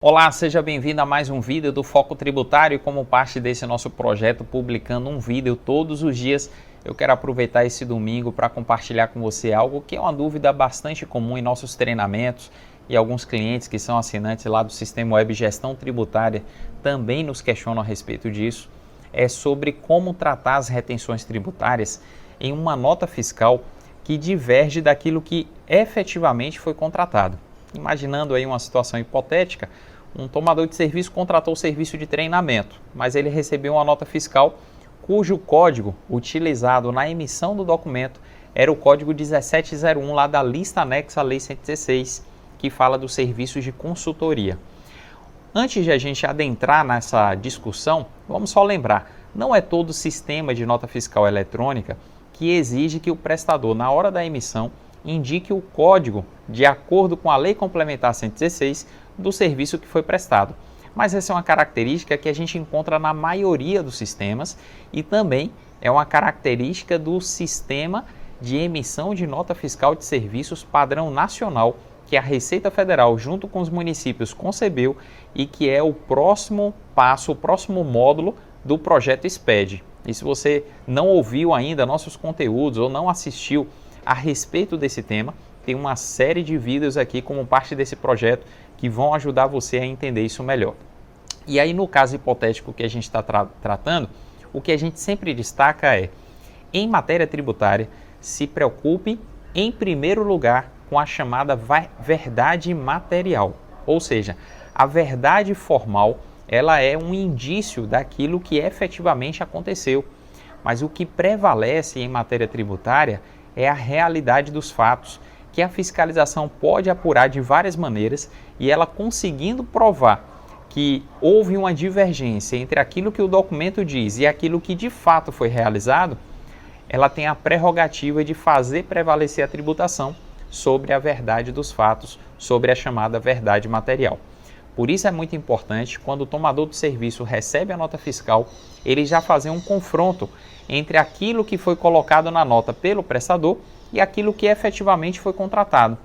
Olá, seja bem-vindo a mais um vídeo do Foco Tributário e como parte desse nosso projeto publicando um vídeo todos os dias, eu quero aproveitar esse domingo para compartilhar com você algo que é uma dúvida bastante comum em nossos treinamentos e alguns clientes que são assinantes lá do Sistema Web Gestão Tributária também nos questionam a respeito disso, é sobre como tratar as retenções tributárias em uma nota fiscal que diverge daquilo que efetivamente foi contratado. Imaginando aí uma situação hipotética, um tomador de serviço contratou o serviço de treinamento, mas ele recebeu uma nota fiscal cujo código utilizado na emissão do documento era o código 1701 lá da lista anexa à Lei 116, que fala dos serviços de consultoria. Antes de a gente adentrar nessa discussão, vamos só lembrar, não é todo sistema de nota fiscal eletrônica que exige que o prestador, na hora da emissão, indique o código de acordo com a Lei Complementar 116 do serviço que foi prestado. Mas essa é uma característica que a gente encontra na maioria dos sistemas e também é uma característica do sistema de emissão de nota fiscal de serviços padrão nacional que a Receita Federal, junto com os municípios, concebeu e que é o próximo passo, o próximo módulo do projeto SPED. E se você não ouviu ainda nossos conteúdos ou não assistiu a respeito desse tema, tem uma série de vídeos aqui como parte desse projeto que vão ajudar você a entender isso melhor. E aí no caso hipotético que a gente está tratando, o que a gente sempre destaca é, em matéria tributária, se preocupe em primeiro lugar com a chamada verdade material, ou seja, a verdade formal ela é um indício daquilo que efetivamente aconteceu, mas o que prevalece em matéria tributária é a realidade dos fatos, que a fiscalização pode apurar de várias maneiras e ela conseguindo provar que houve uma divergência entre aquilo que o documento diz e aquilo que de fato foi realizado, ela tem a prerrogativa de fazer prevalecer a tributação sobre a verdade dos fatos, sobre a chamada verdade material. Por isso é muito importante, quando o tomador do serviço recebe a nota fiscal, ele já fazer um confronto entre aquilo que foi colocado na nota pelo prestador e aquilo que efetivamente foi contratado.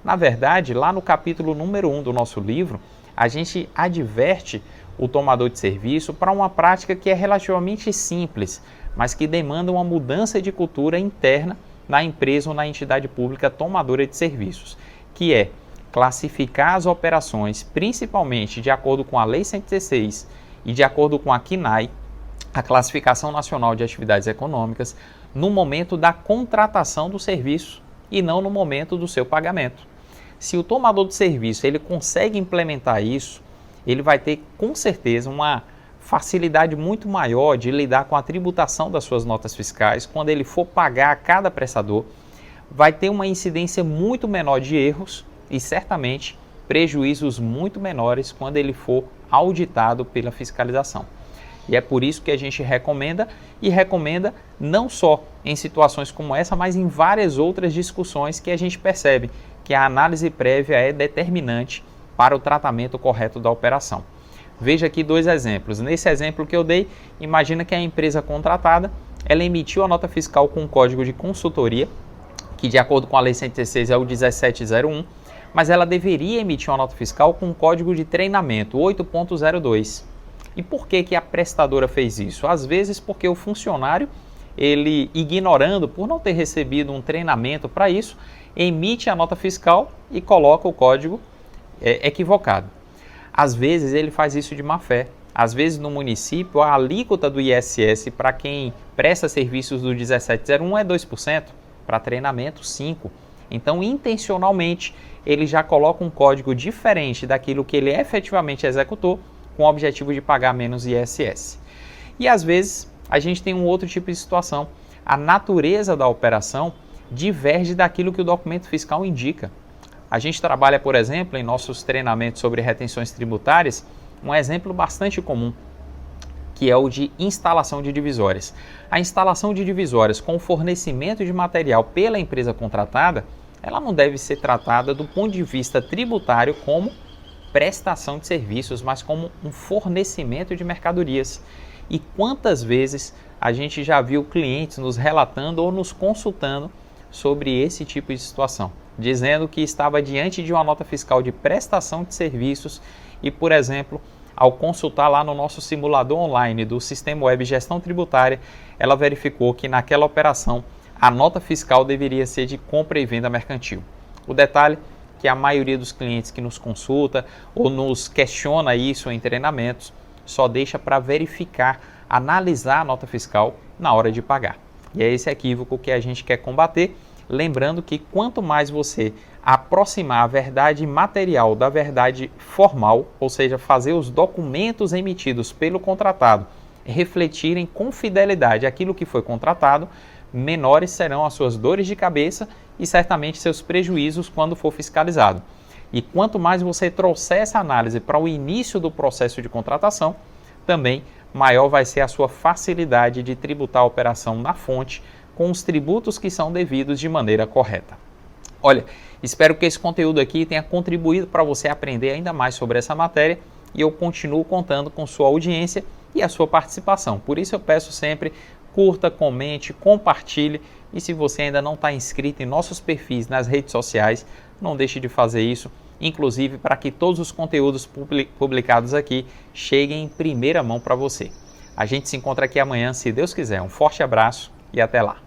Na verdade, lá no capítulo número 1 do nosso livro, a gente adverte o tomador de serviço para uma prática que é relativamente simples, mas que demanda uma mudança de cultura interna na empresa ou na entidade pública tomadora de serviços, que é classificar as operações, principalmente de acordo com a Lei 116 e de acordo com a CNAE, a Classificação Nacional de Atividades Econômicas, no momento da contratação do serviço e não no momento do seu pagamento. Se o tomador de serviço ele consegue implementar isso, ele vai ter com certeza uma facilidade muito maior de lidar com a tributação das suas notas fiscais. Quando ele for pagar a cada prestador, vai ter uma incidência muito menor de erros e certamente prejuízos muito menores quando ele for auditado pela fiscalização. E é por isso que a gente recomenda não só em situações como essa, mas em várias outras discussões que a gente percebe que a análise prévia é determinante para o tratamento correto da operação. Veja aqui dois exemplos. Nesse exemplo que eu dei, imagina que a empresa contratada, ela emitiu a nota fiscal com um código de consultoria, que de acordo com a Lei 116 é o 1701, mas ela deveria emitir uma nota fiscal com um código de treinamento 8.02. E por que a prestadora fez isso? Às vezes porque o funcionário, ele ignorando, por não ter recebido um treinamento para isso, emite a nota fiscal e coloca o código equivocado. Às vezes ele faz isso de má fé. Às vezes no município a alíquota do ISS para quem presta serviços do 1701 é 2%, para treinamento 5%. Então intencionalmente ele já coloca um código diferente daquilo que ele efetivamente executou com o objetivo de pagar menos ISS. E às vezes a gente tem um outro tipo de situação. A natureza da operação diverge daquilo que o documento fiscal indica. A gente trabalha, por exemplo, em nossos treinamentos sobre retenções tributárias, um exemplo bastante comum, que é o de instalação de divisórias. A instalação de divisórias com o fornecimento de material pela empresa contratada, ela não deve ser tratada do ponto de vista tributário como prestação de serviços, mas como um fornecimento de mercadorias. E quantas vezes a gente já viu clientes nos relatando ou nos consultando sobre esse tipo de situação, dizendo que estava diante de uma nota fiscal de prestação de serviços e, por exemplo, ao consultar lá no nosso simulador online do Sistema Web Gestão Tributária, ela verificou que naquela operação a nota fiscal deveria ser de compra e venda mercantil. O detalhe é que a maioria dos clientes que nos consulta ou nos questiona isso em treinamentos só deixa para verificar, analisar a nota fiscal na hora de pagar. E é esse equívoco que a gente quer combater, lembrando que quanto mais você aproximar a verdade material da verdade formal, ou seja, fazer os documentos emitidos pelo contratado refletirem com fidelidade aquilo que foi contratado, menores serão as suas dores de cabeça e certamente seus prejuízos quando for fiscalizado. E quanto mais você trouxer essa análise para o início do processo de contratação, também maior vai ser a sua facilidade de tributar a operação na fonte com os tributos que são devidos de maneira correta. Olha, espero que esse conteúdo aqui tenha contribuído para você aprender ainda mais sobre essa matéria e eu continuo contando com sua audiência e a sua participação. Por isso eu peço sempre, curta, comente, compartilhe e se você ainda não está inscrito em nossos perfis nas redes sociais, não deixe de fazer isso, inclusive para que todos os conteúdos publicados aqui cheguem em primeira mão para você. A gente se encontra aqui amanhã, se Deus quiser. Um forte abraço e até lá.